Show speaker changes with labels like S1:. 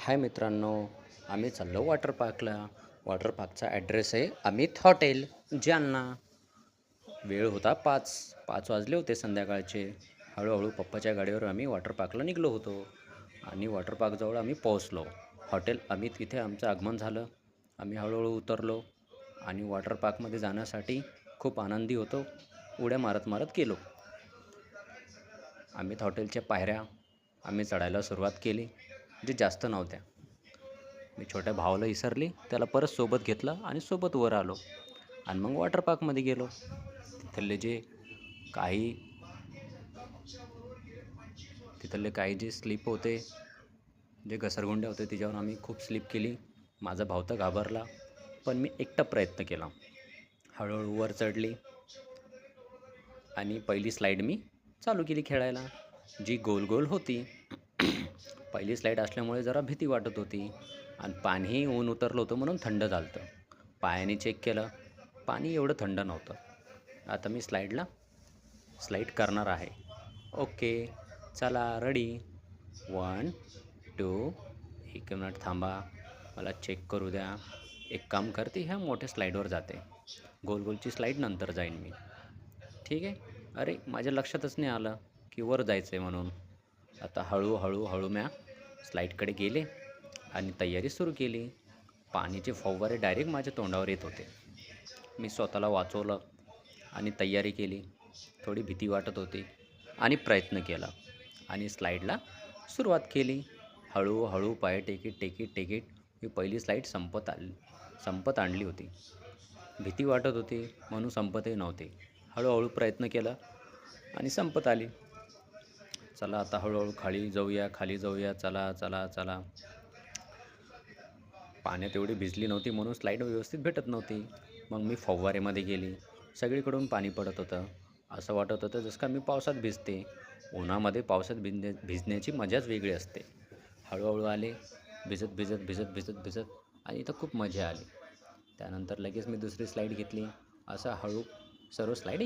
S1: हाय मित्रांनो, आम्ही चाललो वॉटर पार्कला. वॉटर पार्कचा ॲड्रेस आहे अमित हॉटेल, जालना. वेळ होता 5 वाजले होते संध्याकाळचे. हळूहळू पप्पाच्या गाडीवर आम्ही वॉटर पार्कला निघालो होतो आणि वॉटर पार्कजवळ आम्ही पोहोचलो. हॉटेल अमित इथे आमचं आगमन झालं. आम्ही हळूहळू उतरलो आणि वॉटर पार्कमध्ये जाण्यासाठी खूप आनंदी होतो. उड्या मारत मारत गेलो. अमित हॉटेलच्या पायऱ्या आम्ही चढायला सुरुवात केली, जे जास्त नव्हत्या. मी छोट्या भावाला विसरली, त्याला परत सोबत घेतलं आणि सोबत वर आलो आणि मग वॉटर पार्कमध्ये गेलो. काही तिथले काही जे स्लिप होते, जे घसरगुंड्या होते, त्याच्यावर आम्ही खूप स्लिप केली. माझा भाऊ तर घाबरला, पण मी एकटा प्रयत्न केला. हळूहळू वर चढली आणि पहिली स्लाईड मी चालू केली खेळायला, जी गोल गोल होती. पहिली स्लाईड असल्यामुळे जरा भीती वाटत होती आणि पाणीही ऊन उतरलं होतं म्हणून थंड झालं होतं. पायाने चेक केलं, पाणी एवढं थंड नव्हतं. आता मी स्लाईड करणार आहे. ओके, चला रेडी. 1 2 1 मिनिट थांबा, मला चेक करू द्या. एक काम करते, ह्या मोठ्या स्लाईडवर जाते. गोलगोलची स्लाईड नंतर जाईन मी. ठीक आहे. अरे, माझ्या लक्षातच नाही आलं की वर जायचं आहे म्हणून. आता हळूहळू म्या स्लाईडकडे गेले आणि तयारी सुरू केली. पाण्याचे फव्वारे डायरेक्ट माझ्या तोंडावर येत होते. मी स्वतःला वाचवलं आणि तयारी केली. थोडी भीती वाटत होती आणि प्रयत्न केला आणि स्लाईडला सुरुवात केली. हळूहळू पाय टेकीत मी पहिली स्लाईड संपत आणली होती. भीती वाटत होती म्हणून संपतही नव्हती. हळूहळू प्रयत्न केला आणि संपत आली. चला आता हळूहळू खाली जाऊया. चला. पाण्यात एवढी भिजली नव्हती म्हणून स्लाईड व्यवस्थित भेटत नव्हती. मग मी फव्वारेमध्ये गेली. सगळीकडून पाणी पडत होतं. असं वाटत होतं जसं का मी पावसात भिजते. उन्हामध्ये पावसात भिजण्याची मजाच वेगळी असते. हळूहळू आले, भिजत आणि इथं खूप मजा आली. त्यानंतर लगेच मी दुसरी स्लाईड घेतली. असं हळू सर्व स्लाईड